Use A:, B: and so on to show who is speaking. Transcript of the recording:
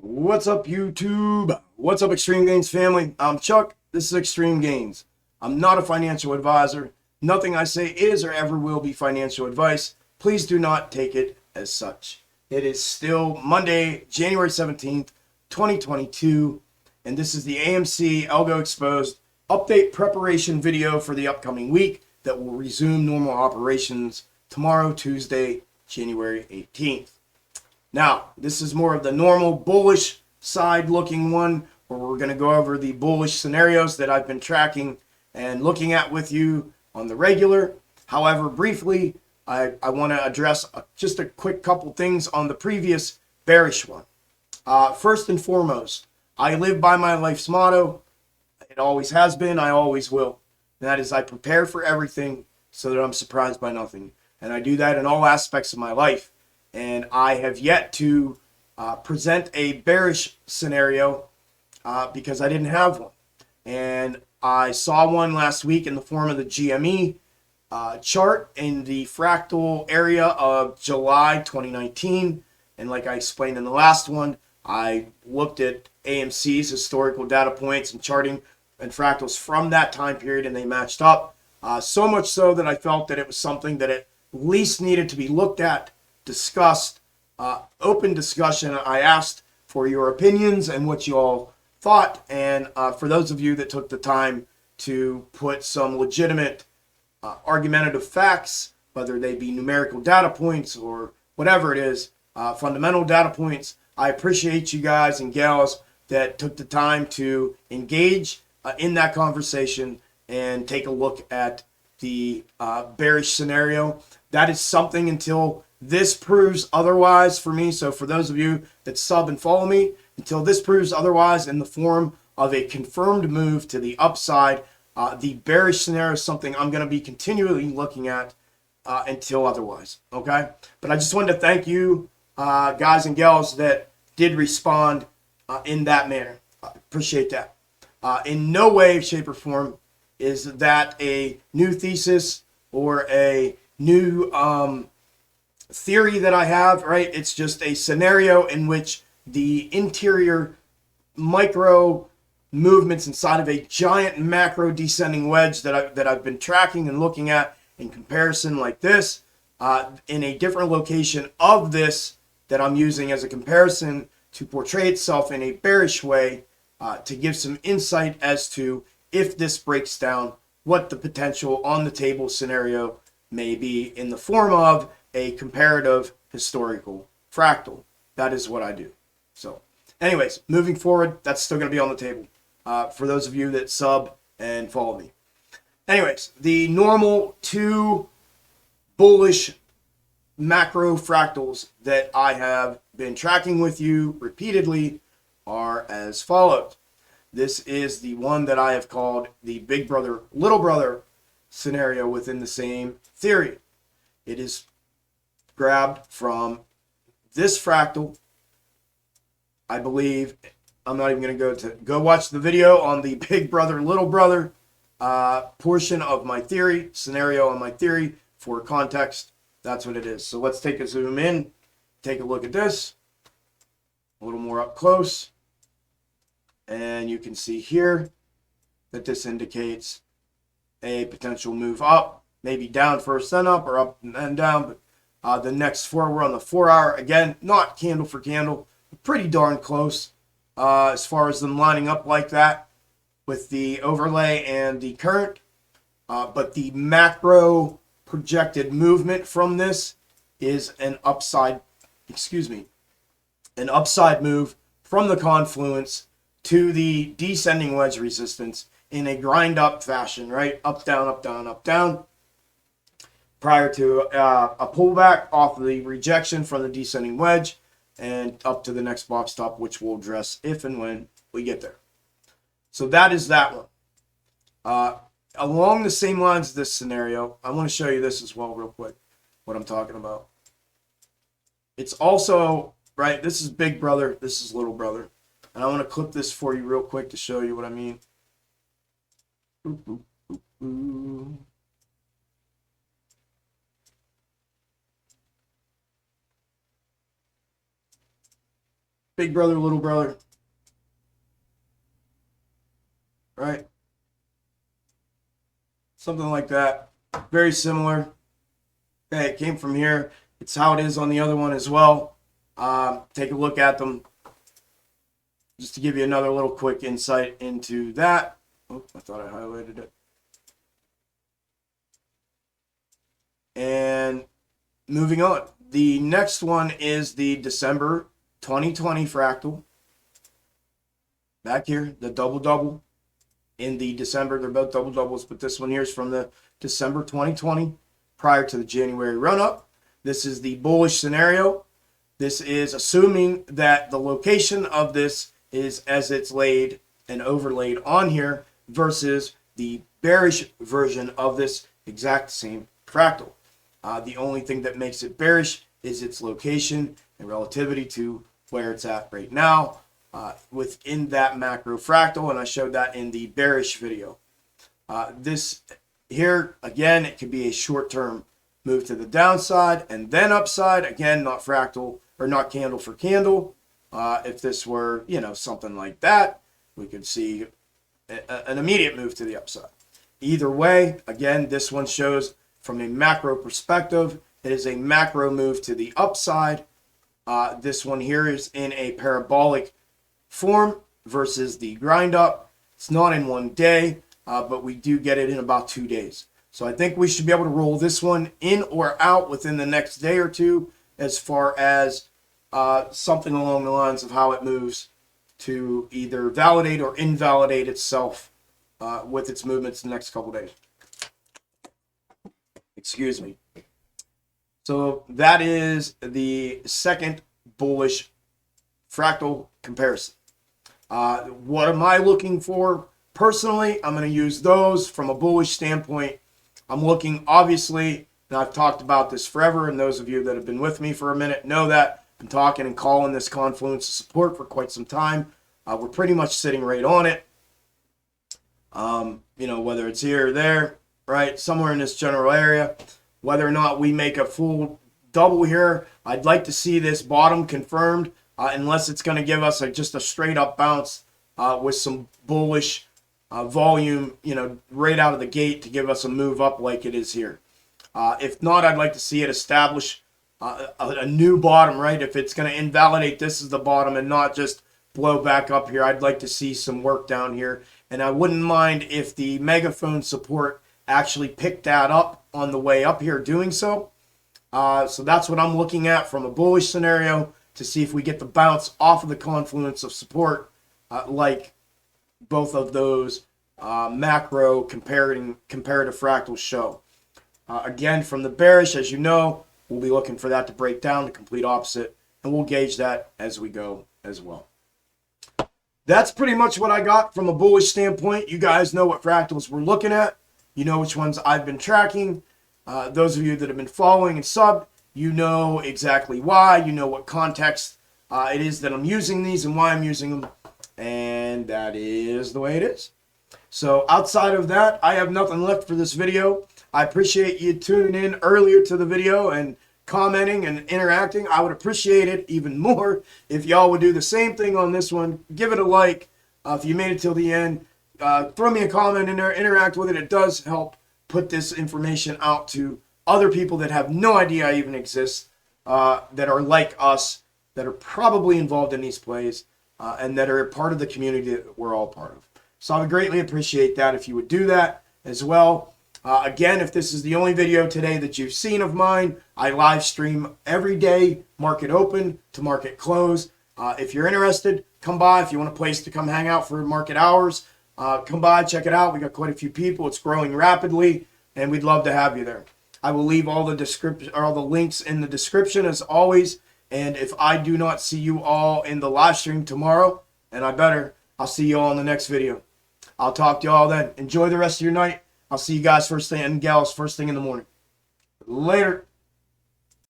A: What's up, YouTube? What's up, Xtreme Gainz family? I'm Chuck. This is Xtreme Gainz. I'm not a financial advisor. Nothing I say is or ever will be financial advice. Please do not take it as such. It is still Monday, January 17th, 2022, and this is the AMC Algo Exposed update preparation video for the upcoming week that will resume normal operations tomorrow, Tuesday, January 18th. Now, this is more of the normal bullish side looking one where we're going to go over the bullish scenarios that I've been tracking and looking at with you on the regular. However, briefly, I want to address just a quick couple things on the previous bearish one. First and foremost, I live by my life's motto. It always has been, I always will. And that is I prepare for everything so that I'm surprised by nothing. And I do that in all aspects of my life. And I have yet to present a bearish scenario because I didn't have one. And I saw one last week in the form of the GME chart in the fractal area of July 2019. And like I explained in the last one, I looked at AMC's historical data points and charting and fractals from that time period, and they matched up. So much so that I felt that it was something that at least needed to be looked at, discussed, open discussion. I asked for your opinions and what you all thought, and for those of you that took the time to put some legitimate argumentative facts, whether they be numerical data points or whatever it is, fundamental data points, I appreciate you guys and gals that took the time to engage in that conversation and take a look at the bearish scenario. That is something until this proves otherwise for me. So for those of you that sub and follow me, until this proves otherwise in the form of a confirmed move to the upside, the bearish scenario is something I'm going to be continually looking at until otherwise. Okay. But I just wanted to thank you guys and gals that did respond in that manner. I appreciate that. In no way, shape, or form is that a new thesis or a new theory that I have, right? It's just a scenario in which the interior micro movements inside of a giant macro descending wedge that I've been tracking and looking at in comparison like this, in a different location of this that I'm using as a comparison to portray itself in a bearish way, to give some insight as to if this breaks down, what the potential on the table scenario may be in the form of a comparative historical fractal. That is what I do. So anyways, moving forward, that's still going to be on the table for those of you that sub and follow me. Anyways, the normal two bullish macro fractals that I have been tracking with you repeatedly are as follows. This is the one that I have called the big brother, little brother scenario within the same theory. It is grabbed from this fractal. I believe, I'm not even going to go watch the video on the big brother, little brother portion of my theory, scenario on my theory for context. That's what it is. So let's take a zoom in, take a look at this a little more up close. And you can see here that this indicates a potential move up, maybe down first, then up, or up and then down. But the next four, we're on the 4 hour. Again, not candle for candle, pretty darn close as far as them lining up like that with the overlay and the current. But the macro projected movement from this is an upside, an upside move from the confluence to the descending wedge resistance in a grind up fashion, right? Up, down, up, down, up, down. Prior to a pullback off of the rejection from the descending wedge and up to the next box stop, which we'll address if and when we get there. So that is that one. Along the same lines of this scenario, I want to show you this as well real quick, what I'm talking about. It's also, right, this is big brother, this is little brother. And I want to clip this for you real quick to show you what I mean. big brother, little brother, right? Something like that. Very similar. Okay, it came from here. It's how it is on the other one as well. Take a look at them just to give you another little quick insight into that. Oh, I thought I highlighted it. And moving on. The next one is the December 2020 fractal. Back here, the double-double. In the December, they're both double-doubles, but this one here is from the December 2020, prior to the January run-up. This is the bullish scenario. This is assuming that the location of this is as it's laid and overlaid on here versus the bearish version of this exact same fractal. The only thing that makes it bearish is its location and relativity to where it's at right now within that macro fractal, and I showed that in the bearish video. This here, again, it could be a short-term move to the downside and then upside. Again, not fractal or not candle for candle. If this were, something like that, we could see an immediate move to the upside. Either way, again, this one shows from a macro perspective, it is a macro move to the upside. This one here is in a parabolic form versus the grind up. It's not in one day, but we do get it in about 2 days. So I think we should be able to roll this one in or out within the next day or two as far as something along the lines of how it moves to either validate or invalidate itself with its movements the next couple days. Excuse me. So that is the second bullish fractal comparison. What am I looking for? Personally, I'm going to use those from a bullish standpoint. I'm looking, obviously, and I've talked about this forever, and those of you that have been with me for a minute know that. I've been talking and calling this confluence of support for quite some time. We're pretty much sitting right on it. Whether it's here or there, right, somewhere in this general area. Whether or not we make a full double here, I'd like to see this bottom confirmed, unless it's going to give us just a straight up bounce with some bullish volume, right out of the gate to give us a move up like it is here. If not, I'd like to see it establish a new bottom, right? If it's going to invalidate this as the bottom and not just blow back up here, I'd like to see some work down here. And I wouldn't mind if the megaphone support actually picked that up on the way up here doing so. So that's what I'm looking at from a bullish scenario to see if we get the bounce off of the confluence of support like both of those macro comparative fractals show. Again, from the bearish, as you know, we'll be looking for that to break down the complete opposite, and we'll gauge that as we go as well. That's pretty much what I got from a bullish standpoint. You guys know what fractals we're looking at. You know which ones I've been tracking. Those of you that have been following and subbed, you know exactly why. You know what context it is that I'm using these and why I'm using them. And that is the way it is. So outside of that, I have nothing left for this video. I appreciate you tuning in earlier to the video and commenting and interacting. I would appreciate it even more if y'all would do the same thing on this one. Give it a like. If you made it till the end, throw me a comment in there, interact with it. It does help put this information out to other people that have no idea I even exist, that are like us, that are probably involved in these plays, and that are a part of the community that we're all part of. So I would greatly appreciate that if you would do that as well. Again, if this is the only video today that you've seen of mine, I live stream every day, market open to market close. If you're interested, come by. If you want a place to come hang out for market hours, come by, check it out. We got quite a few people. It's growing rapidly, and we'd love to have you there. I will leave all the links in the description as always. And if I do not see you all in the live stream tomorrow, and I'll see you all in the next video. I'll talk to you all then. Enjoy the rest of your night. I'll see you guys first thing and gals first thing in the morning. Later.